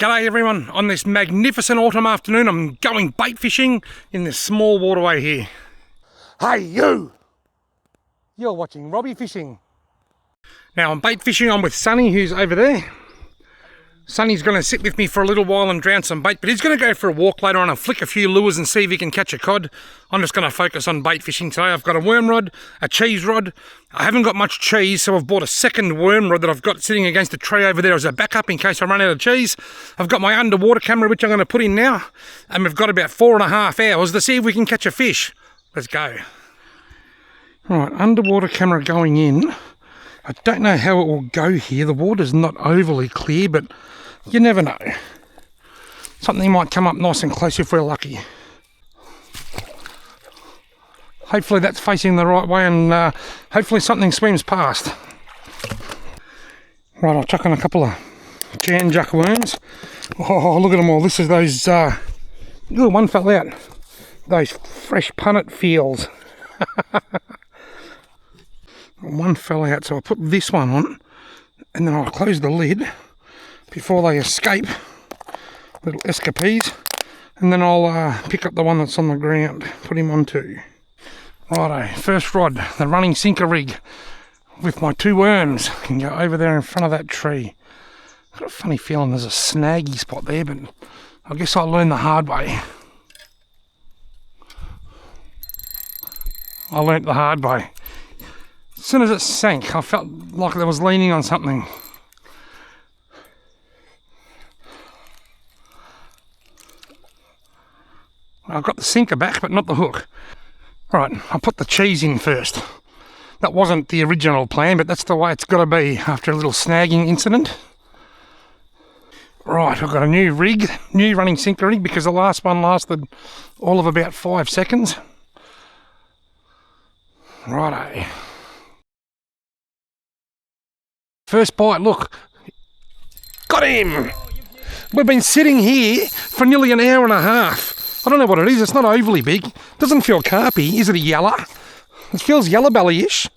G'day everyone, on this magnificent autumn afternoon I'm going bait fishing in this small waterway here. Hey you! You're watching Robbie Fishing. Now I'm bait fishing, I'm with Sonny who's over there. Sonny's going to sit with me for a little while and drown some bait, but he's going to go for a walk later on and flick a few lures and see if he can catch a cod. I'm just going to focus on bait fishing today. I've got a worm rod, a cheese rod. I haven't got much cheese, so I've bought a second worm rod that I've got sitting against a tree over there as a backup in case I run out of cheese. I've got my underwater camera, which I'm going to put in now, and we've got about 4.5 hours to see if we can catch a fish. Let's go. Right, underwater camera going in. I don't know how it will go here. The water's not overly clear, but you never know. Something might come up nice and close if we're lucky. Hopefully that's facing the right way and hopefully something swims past. Right, I'll chuck on a couple of Jan Juck worms. Oh, look at them all. This is those, one fell out. Those fresh punnet feels. One fell out, so I'll put this one on and then I'll close the lid before they escape, little escapees, and then I'll pick up the one that's on the ground, put him on too. Righto, first rod, the running sinker rig with my 2 worms. Can go over there in front of that tree. Got a funny feeling there's a snaggy spot there, but I guess I'll learn the hard way. I learnt the hard way. As soon as it sank, I felt like it was leaning on something. I've got the sinker back, but not the hook. Right, I'll put the cheese in first. That wasn't the original plan, but that's the way it's got to be after a little snagging incident. Right, I've got a new rig, new running sinker rig, because the last one lasted all of about 5 seconds. Righto. First bite, look. Got him! We've been sitting here for nearly an hour and a half. I don't know what it is, it's not overly big. Doesn't feel carpy. Is it a yeller? It feels yellow belly-ish.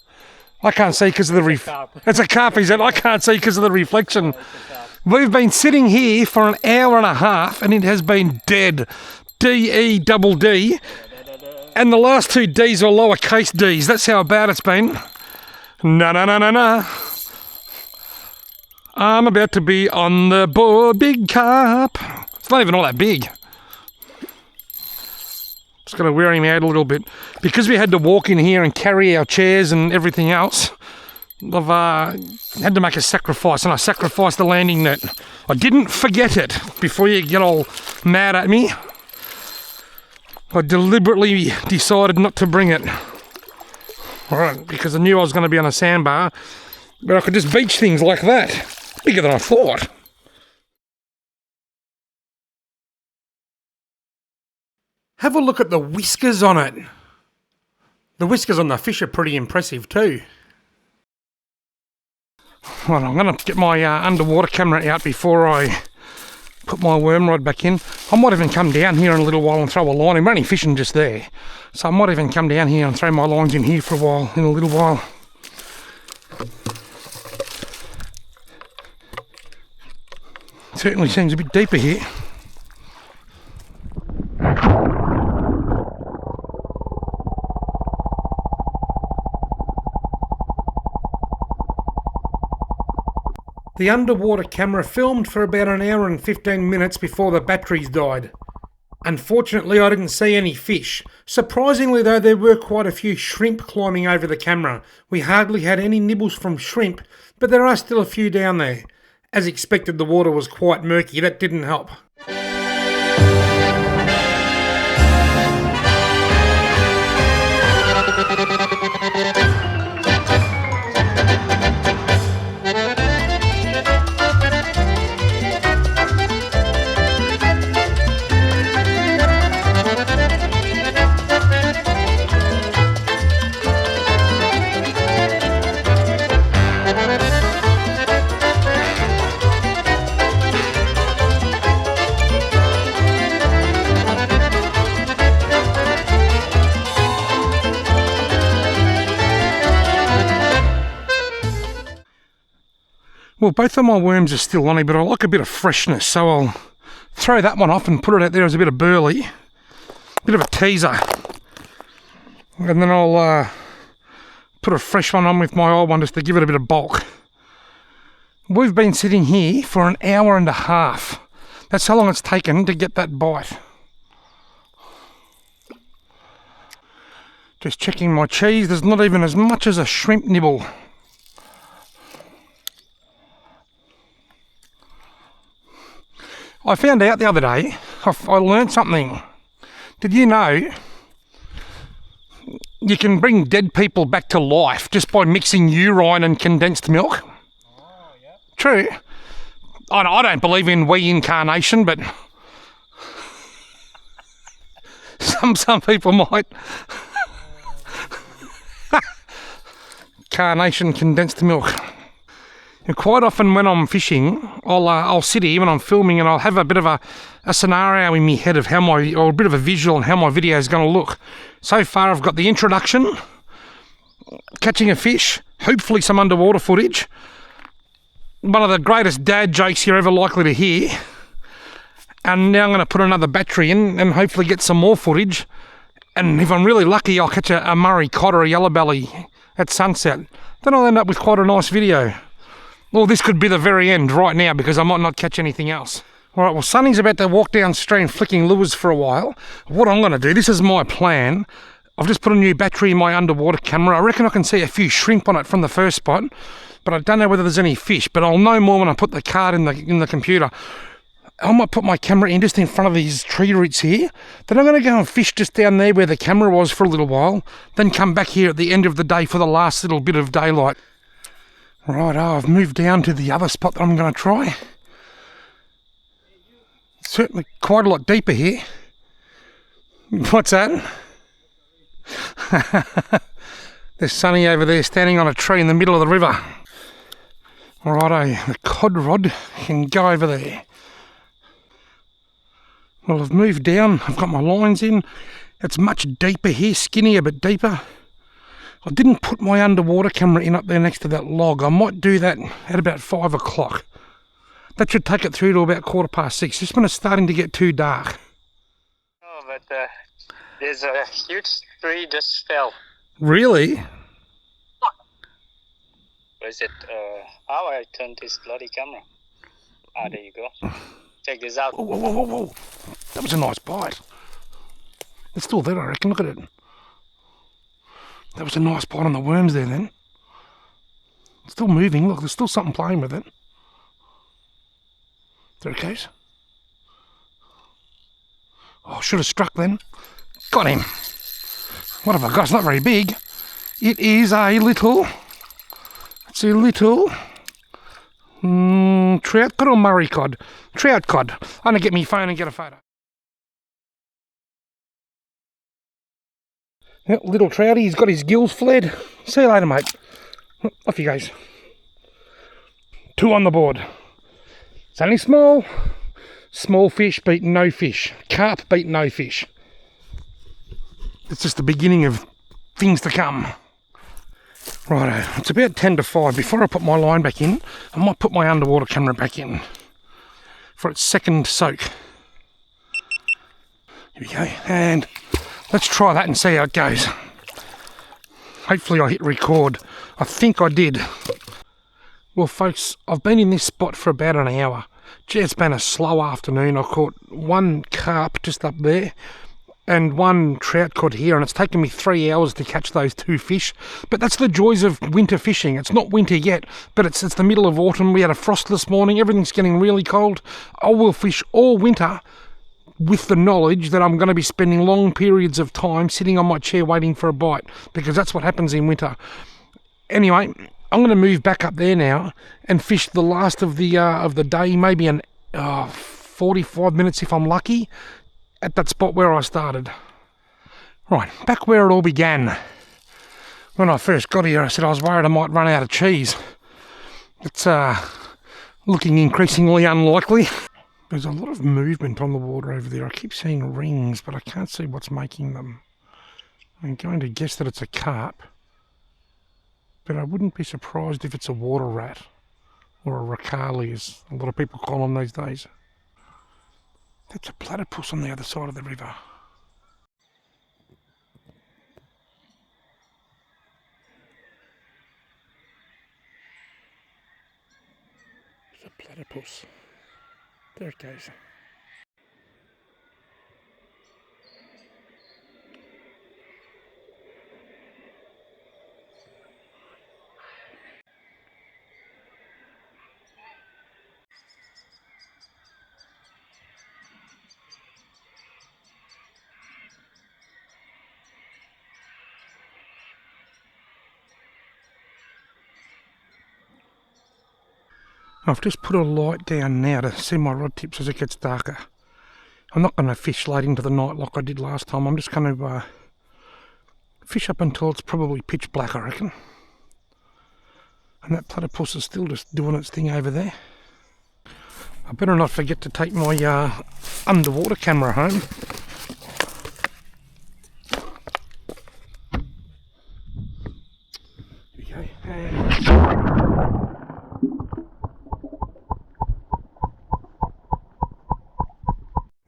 I can't see because of the it's a carp, is it? I can't see because of the reflection. We've been sitting here for an hour and a half and it has been dead. D-E-double-D. And the last 2 D's are lowercase D's. That's how bad it's been. Na-na-na-na-na. I'm about to be on the board, big carp. It's not even all that big. Just got to wear him out a little bit. Because we had to walk in here and carry our chairs and everything else, I've had to make a sacrifice, and I sacrificed the landing net. I didn't forget it before you get all mad at me. I deliberately decided not to bring it. Alright, because I knew I was going to be on a sandbar, but I could just beach things like that. Bigger than I thought. Have a look at the whiskers on it. The whiskers on the fish are pretty impressive too. Well, I'm going to get my underwater camera out before I put my worm rod back in. I might even come down here in a little while and throw a line. I'm only fishing just there. So I might even come down here and throw my lines in here for a while, in a little while. Certainly seems a bit deeper here. The underwater camera filmed for about an hour and 15 minutes before the batteries died. Unfortunately, I didn't see any fish. Surprisingly though, there were quite a few shrimp climbing over the camera. We hardly had any nibbles from shrimp, but there are still a few down there. As expected, the water was quite murky. That didn't help. Well, both of my worms are still on here, but I like a bit of freshness, so I'll throw that one off and put it out there as a bit of burley, bit of a teaser, and then I'll put a fresh one on with my old one just to give it a bit of bulk. We've been sitting here for an hour and a half. That's how long it's taken to get that bite. Just checking my cheese, there's not even as much as a shrimp nibble. I found out the other day, I learned something. Did you know you can bring dead people back to life just by mixing urine and condensed milk? Oh, yeah. True. I don't believe in reincarnation, but some people might. Carnation condensed milk. And quite often when I'm fishing, I'll sit here when I'm filming and I'll have a bit of a scenario in my head of or a bit of a visual on how my video is going to look. So far I've got the introduction, catching a fish, hopefully some underwater footage, one of the greatest dad jokes you're ever likely to hear, and now I'm going to put another battery in and hopefully get some more footage, and if I'm really lucky I'll catch a Murray cod or a yellow belly at sunset. Then I'll end up with quite a nice video. Well, this could be the very end right now because I might not catch anything else. All right, well, Sonny's about to walk downstream flicking lures for a while. What I'm going to do, this is my plan. I've just put a new battery in my underwater camera. I reckon I can see a few shrimp on it from the first spot, but I don't know whether there's any fish, but I'll know more when I put the card in the computer. I might put my camera in just in front of these tree roots here. Then I'm going to go and fish just down there where the camera was for a little while, then come back here at the end of the day for the last little bit of daylight. Right, I've moved down to the other spot that I'm going to try. Certainly quite a lot deeper here. What's that? There's Sonny over there standing on a tree in the middle of the river. Righto, the cod rod can go over there. Well, I've moved down, I've got my lines in. It's much deeper here, skinnier but deeper. I didn't put my underwater camera in up there next to that log. I might do that at about 5 o'clock. That should take it through to about 6:15, just when it's starting to get too dark. Oh, but there's a huge tree just fell. Really? Was it, how I turned this bloody camera? Ah, there you go. Check this out. Whoa, whoa, whoa, whoa. That was a nice bite. It's still there, I reckon. Look at it. That was a nice bite on the worms there then. It's still moving. Look, there's still something playing with it. There it goes. Oh, should have struck then. Got him. What have I got? It's not very big. It is a little... It's a little... trout cod or Murray cod? Trout cod. I'm going to get my phone and get a photo. Yep, little trouty, he's got his gills flared. See you later, mate. Off he goes. 2 on the board. It's only small. Small fish beat no fish. Carp beat no fish. It's just the beginning of things to come. Righto, it's about 10 to 5. Before I put my line back in, I might put my underwater camera back in for its second soak. Here we go, and let's try that and see how it goes. Hopefully I hit record. I think I did. Well folks, I've been in this spot for about an hour. Gee, it's been a slow afternoon. I caught 1 carp just up there and 1 trout cod here, and it's taken me 3 hours to catch those 2 fish. But that's the joys of winter fishing. It's not winter yet, but it's the middle of autumn. We had a frost this morning. Everything's getting really cold. I will fish all winter with the knowledge that I'm going to be spending long periods of time sitting on my chair waiting for a bite, because that's what happens in winter. Anyway, I'm going to move back up there now and fish the last of the day, maybe 45 minutes if I'm lucky, at that spot where I started. Right, back where it all began. When I first got here, I said I was worried I might run out of cheese. It's looking increasingly unlikely. There's a lot of movement on the water over there. I keep seeing rings, but I can't see what's making them. I'm going to guess that it's a carp, but I wouldn't be surprised if it's a water rat or a ricali, as a lot of people call them these days. That's a platypus on the other side of the river. It's a platypus. There it goes. I've just put a light down now to see my rod tips as it gets darker. I'm not going to fish late into the night like I did last time. I'm just going to fish up until it's probably pitch black, I reckon. And that platypus is still just doing its thing over there. I better not forget to take my underwater camera home. Here we go.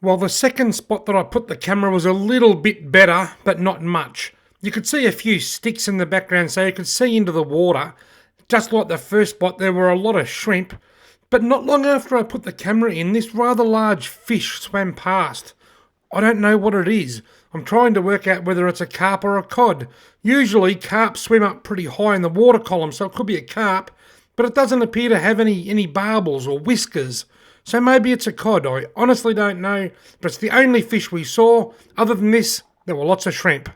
Well, the second spot that I put the camera was a little bit better, but not much. You could see a few sticks in the background, so you could see into the water. Just like the first spot, there were a lot of shrimp. But not long after I put the camera in, this rather large fish swam past. I don't know what it is. I'm trying to work out whether it's a carp or a cod. Usually carp swim up pretty high in the water column, so it could be a carp, but it doesn't appear to have any barbels or whiskers. So maybe it's a cod. I honestly don't know, but it's the only fish we saw. Other than this, there were lots of shrimp.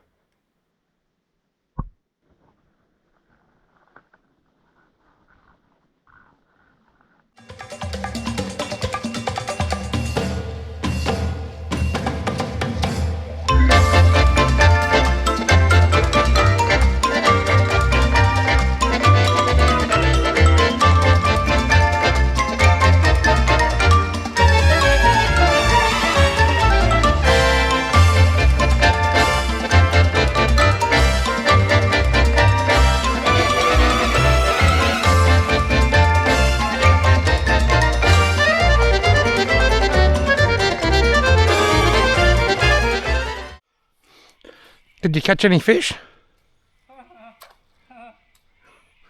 Did you catch any fish?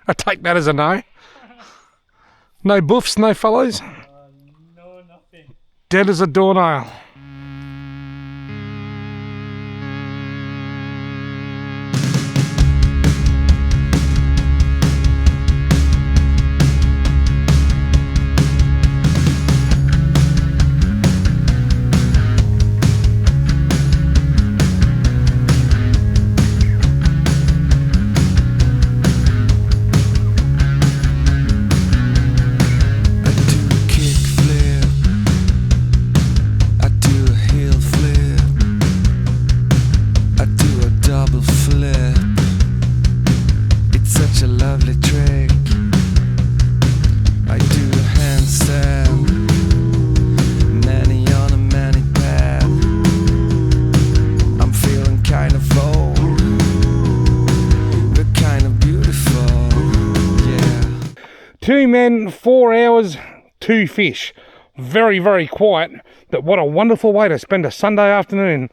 I take that as a no. No buffs, no fellows? No, nothing. Dead as a doornail. Two men, 4 hours, 2 fish. Very, very quiet, but what a wonderful way to spend a Sunday afternoon.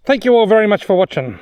Thank you all very much for watching.